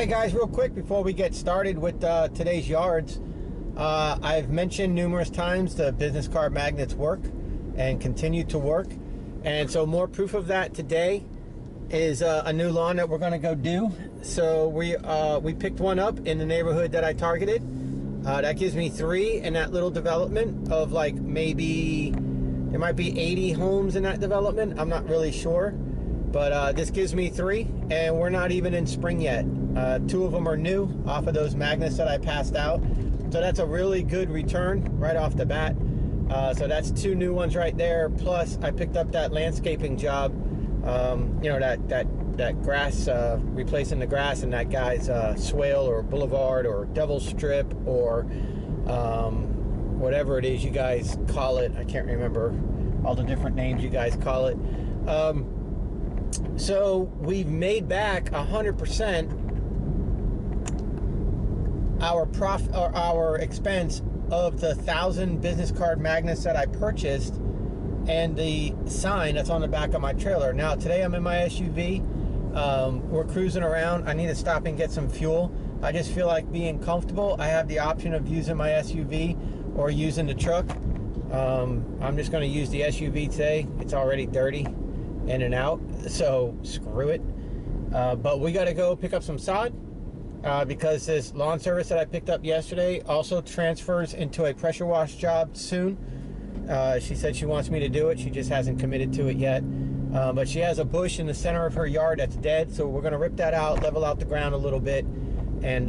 Hey guys, real quick before we get started with today's yards, I've mentioned numerous times the business card magnets work and continue to work, and so more proof of that today is a new lawn that we're going to go do. So we picked one up in the neighborhood that I targeted. That gives me 3 in that little development of like maybe there might be 80 homes in that development. I'm not really sure, but this gives me 3, and we're not even in spring yet. 2 of them are new off of those magnets that I passed out, so that's a really good return right off the bat. So that's 2 new ones right there. Plus I picked up that landscaping job, you know, that grass, replacing the grass in that guy's swale or boulevard or devil strip or whatever it is you guys call it. I can't remember all the different names you guys call it. So we've made back 100% our expense of the 1,000 business card magnets that I purchased and the sign that's on the back of my trailer. Now today I'm in my SUV. We're cruising around. I need to stop and get some fuel. I just feel like being comfortable. I have the option of using my SUV or using the truck. I'm just going to use the SUV today. It's already dirty in and out, so screw it. But we got to go pick up some sod because this lawn service that I picked up yesterday also transfers into a pressure wash job soon. She said she wants me to do it. She just hasn't committed to it yet. But she has a bush in the center of her yard that's dead, so we're going to rip that out, level out the ground a little bit, and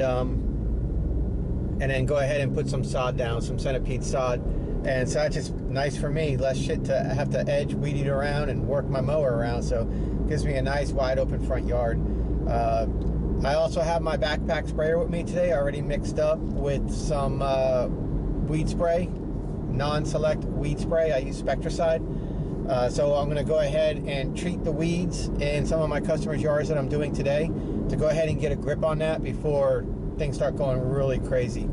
then go ahead and put some sod down, some centipede sod. And so that's just nice for me, less shit to have to edge, weed eat around, and work my mower around. So it gives me a nice wide open front yard. I also have my backpack sprayer with me today, already mixed up with some weed spray, non-select weed spray. I use Spectracide. So I'm going to go ahead and treat the weeds in some of my customers' yards that I'm doing today to go ahead and get a grip on that before things start going really crazy.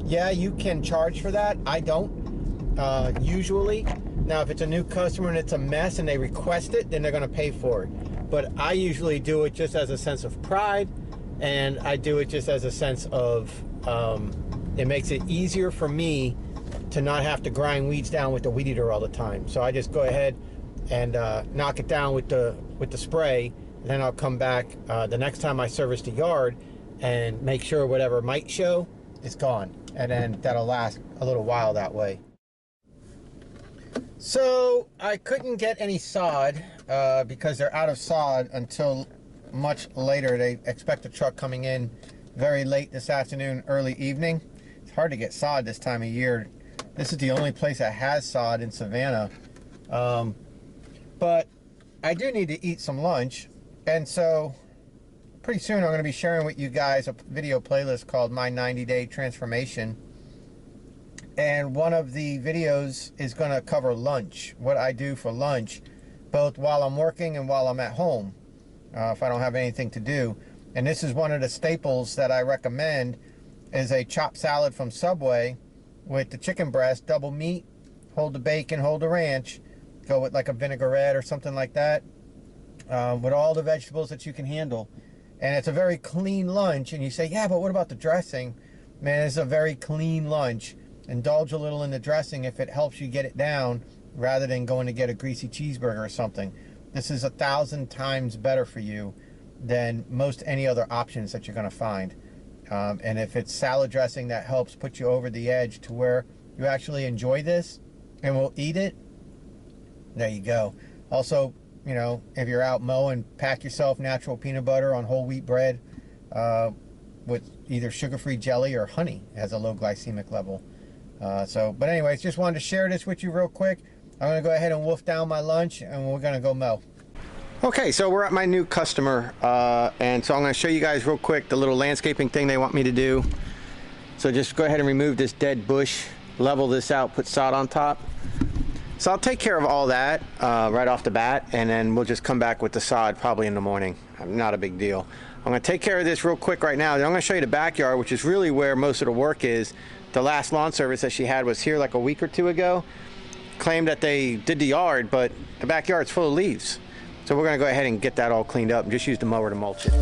Yeah, you can charge for that. I don't usually. Now if it's a new customer and it's a mess and they request it, then they're going to pay for it. But I usually do it just as a sense of pride, and I do it just as a sense of it makes it easier for me to not have to grind weeds down with the weed eater all the time. So I just go ahead and knock it down with the spray, and then I'll come back the next time I service the yard and make sure whatever might show is gone, and then that'll last a little while that way. So I couldn't get any sod because they're out of sod until much later. They expect a truck coming in very late this afternoon, early evening. It's hard to get sod this time of year. This is the only place that has sod in Savannah. But I do need to eat some lunch, and so pretty soon I'm going to be sharing with you guys a video playlist called My 90-Day Transformation. And one of the videos is going to cover lunch, what I do for lunch, both while I'm working and while I'm at home, if I don't have anything to do. And this is one of the staples that I recommend, is a chopped salad from Subway with the chicken breast, double meat, hold the bacon, hold the ranch, go with like a vinaigrette or something like that, with all the vegetables that you can handle. And it's a very clean lunch. And you say, yeah, but what about the dressing? Man, it's a very clean lunch. Indulge a little in the dressing if it helps you get it down, rather than going to get a greasy cheeseburger or something. This is 1,000 times better for you than most any other options that you're going to find. And if it's salad dressing that helps put you over the edge to where you actually enjoy this and will eat it, there you go. Also, you know, if you're out mowing, pack yourself natural peanut butter on whole wheat bread with either sugar-free jelly or honey. It has a low glycemic level. But anyways, just wanted to share this with you real quick. I'm going to go ahead and wolf down my lunch, and we're going to go mow. Okay, so we're at my new customer, and so I'm going to show you guys real quick the little landscaping thing they want me to do. So just go ahead and remove this dead bush, level this out, put sod on top. So I'll take care of all that right off the bat, and then we'll just come back with the sod probably in the morning. Not a big deal. I'm going to take care of this real quick right now. Then I'm going to show you the backyard, which is really where most of the work is. The last lawn service that she had was here like a week or 2 ago. Claimed that they did the yard, but the backyard's full of leaves. So we're going to go ahead and get that all cleaned up and just use the mower to mulch it.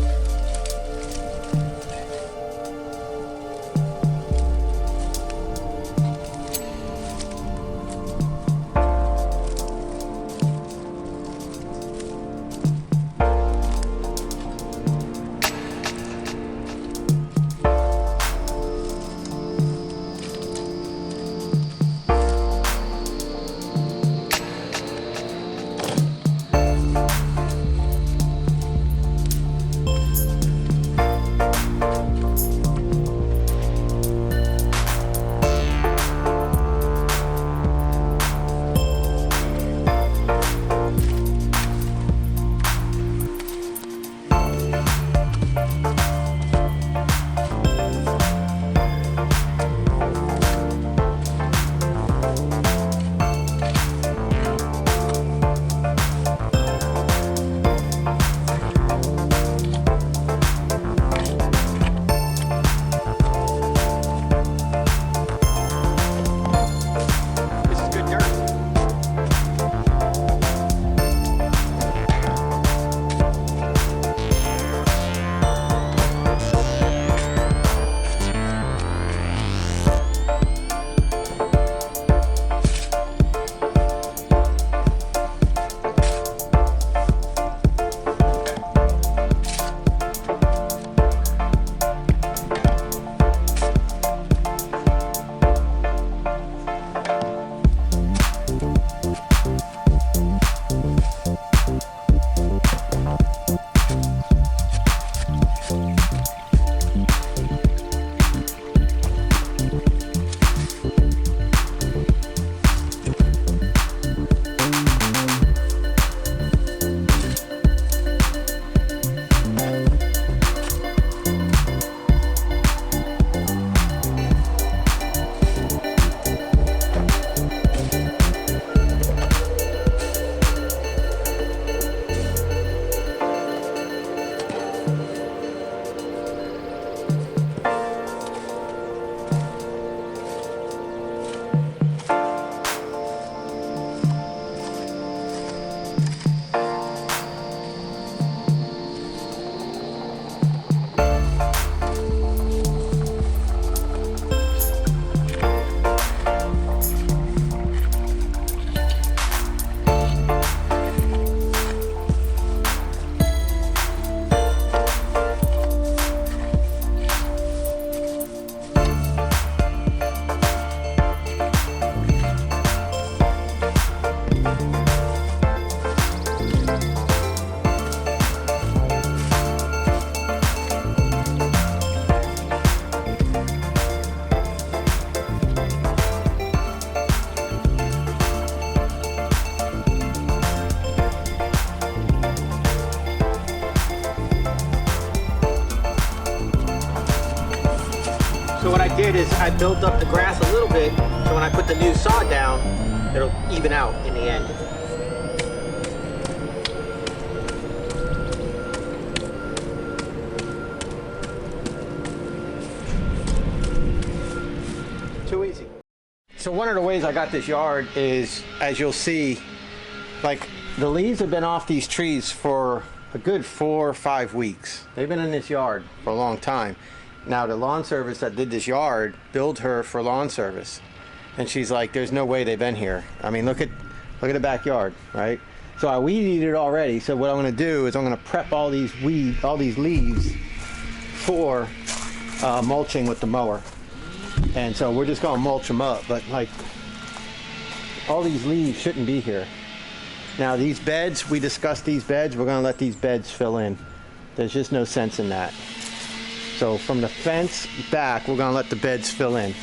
So what I did is I built up the grass a little bit, so when I put the new sod down, it'll even out in the end. Too easy. So one of the ways I got this yard is, as you'll see, like the leaves have been off these trees for a good 4 or 5 weeks. They've been in this yard for a long time. Now the lawn service that did this yard billed her for lawn service, and she's like, "There's no way they've been here. I mean, look at the backyard, right?" So I weed eated it already. So what I'm going to do is I'm going to prep all these leaves for mulching with the mower. And so we're just going to mulch them up. But like, all these leaves shouldn't be here. Now these beds, we discussed these beds. We're going to let these beds fill in. There's just no sense in that. So from the fence back, we're going to let the beds fill in.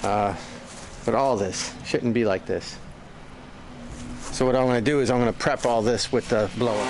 But all this shouldn't be like this. So what I'm going to do is I'm going to prep all this with the blower.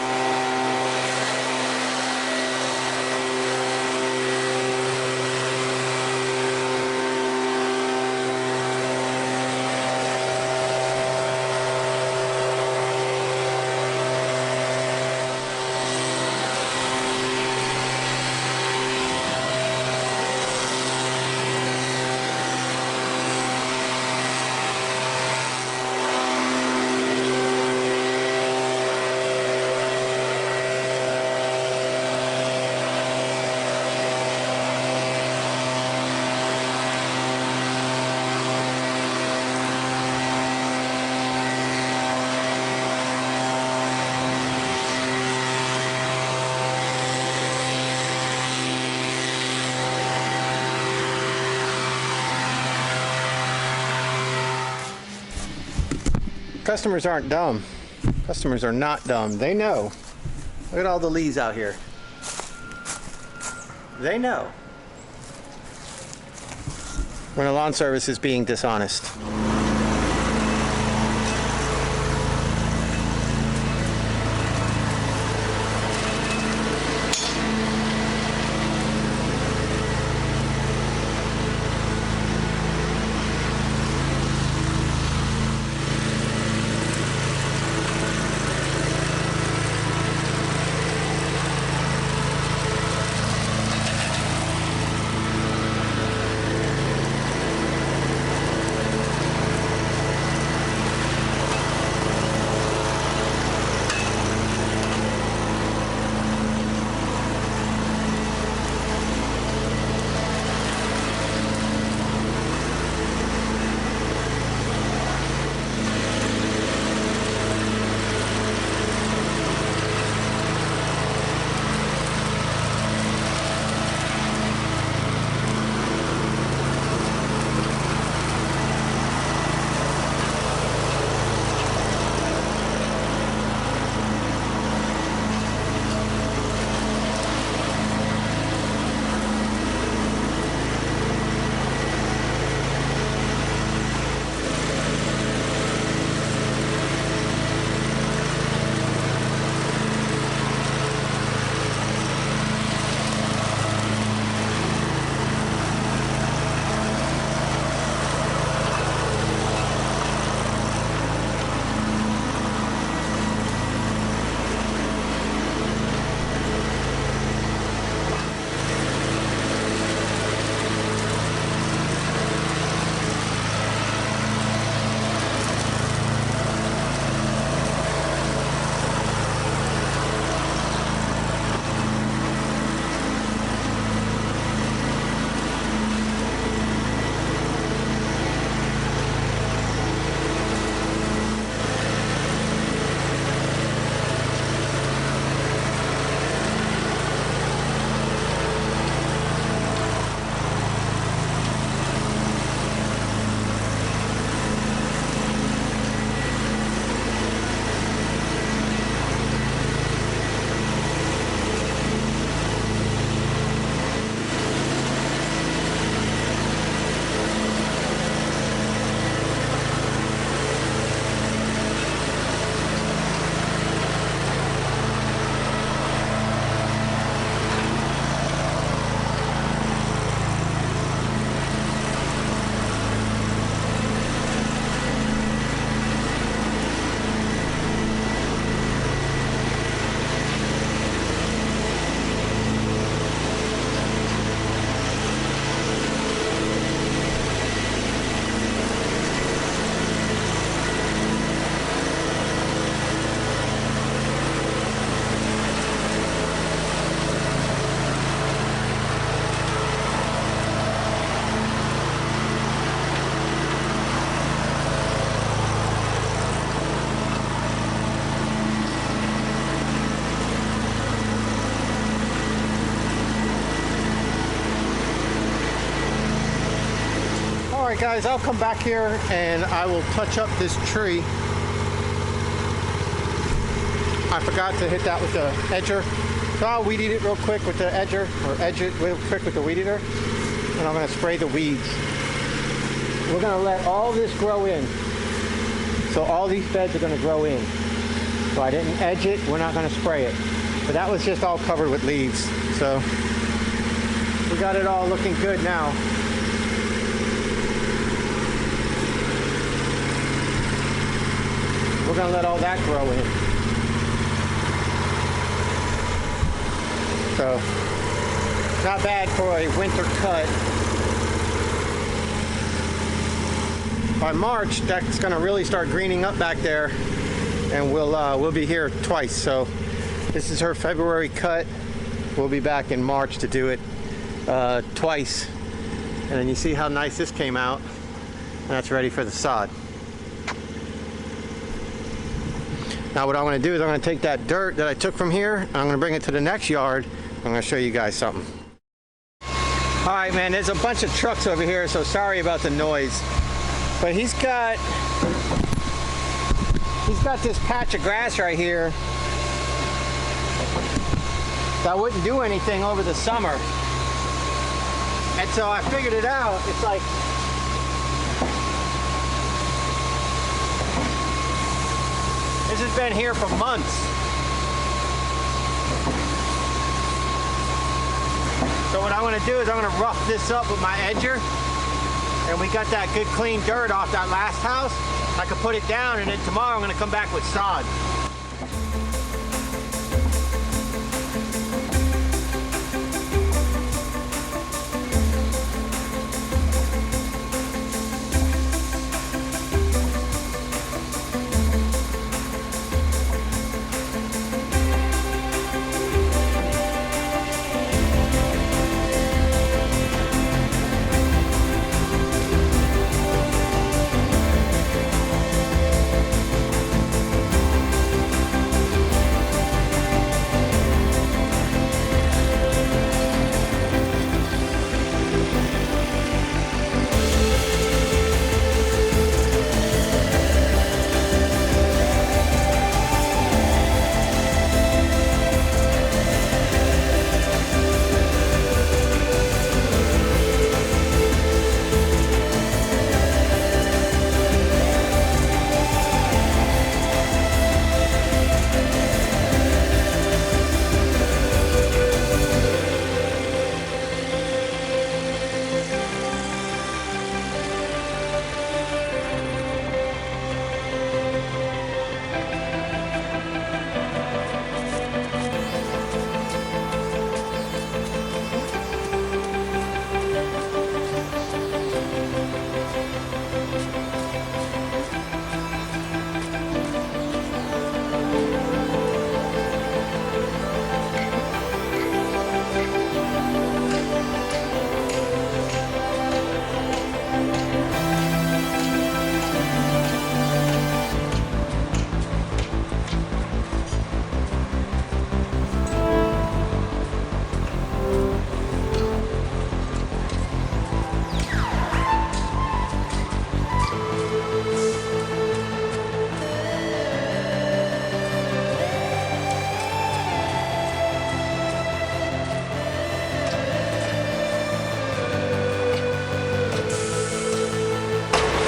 Customers aren't dumb. Customers are not dumb. They know. Look at all the leaves out here. They know when a lawn service is being dishonest. guys, I'll come back here and I will touch up this tree. I forgot to hit that with the edger. So I'll weed eat it real quick with the edger, or edge it real quick with the weed eater. And I'm gonna spray the weeds. We're gonna let all this grow in. So all these beds are gonna grow in. So I didn't edge it, we're not gonna spray it. But that was just all covered with leaves. So we got it all looking good now. We're gonna let all that grow in. So, not bad for a winter cut. By March, that's gonna really start greening up back there, and we'll be here twice. So, this is her February cut. We'll be back in March to do it twice. And then you see how nice this came out, and that's ready for the sod. Now what I'm going to do is I'm going to take that dirt that I took from here, I'm going to bring it to the next yard. I'm going to show you guys something. All right, man, there's a bunch of trucks over here, so sorry about the noise. But he's got this patch of grass right here that wouldn't do anything over the summer. And so I figured it out. It's like, this has been here for months. So what I'm gonna do is I'm gonna rough this up with my edger, and we got that good clean dirt off that last house. I can put it down, and then tomorrow I'm gonna come back with sod.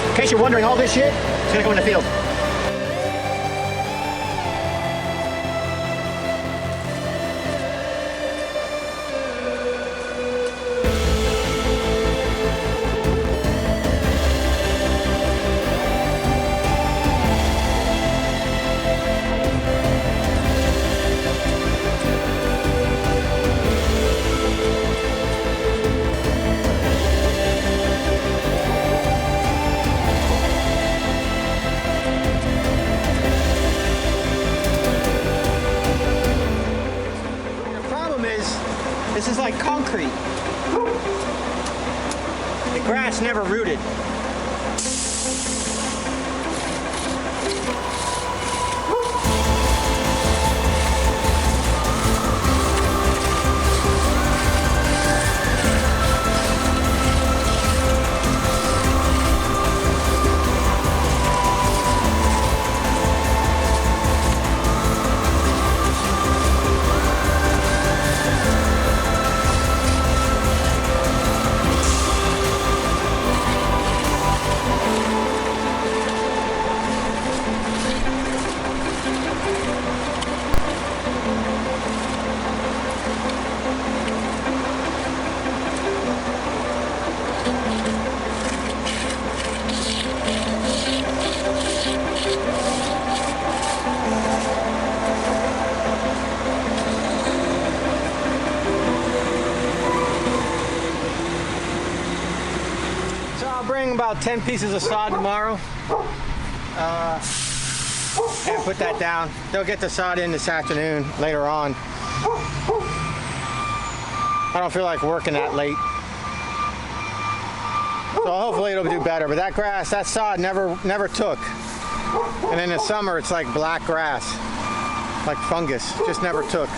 In case you're wondering, all this shit is gonna go in the field. This is like concrete. The grass never rooted. bring about 10 pieces of sod tomorrow and put that down. They'll get the sod in this afternoon later on. I don't feel like working that late. So hopefully it'll do better. But that grass, that sod never took. And in the summer it's like black grass, like fungus, just never took.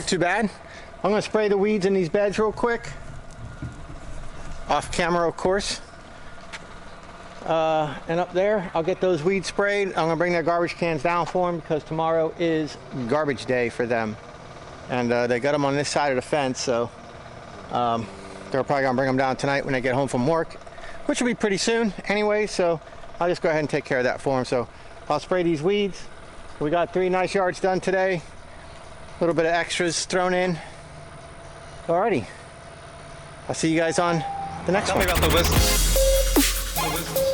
too bad. I'm going to spray the weeds in these beds real quick. Off camera, of course. And up there, I'll get those weeds sprayed. I'm going to bring their garbage cans down for them because tomorrow is garbage day for them. And they got them on this side of the fence, so they're probably going to bring them down tonight when they get home from work, which will be pretty soon anyway, so I'll just go ahead and take care of that for them. So I'll spray these weeds. We got 3 nice yards done today. A little bit of extras thrown in. Alrighty. I'll see you guys on the next one. Tell me about the WIDS.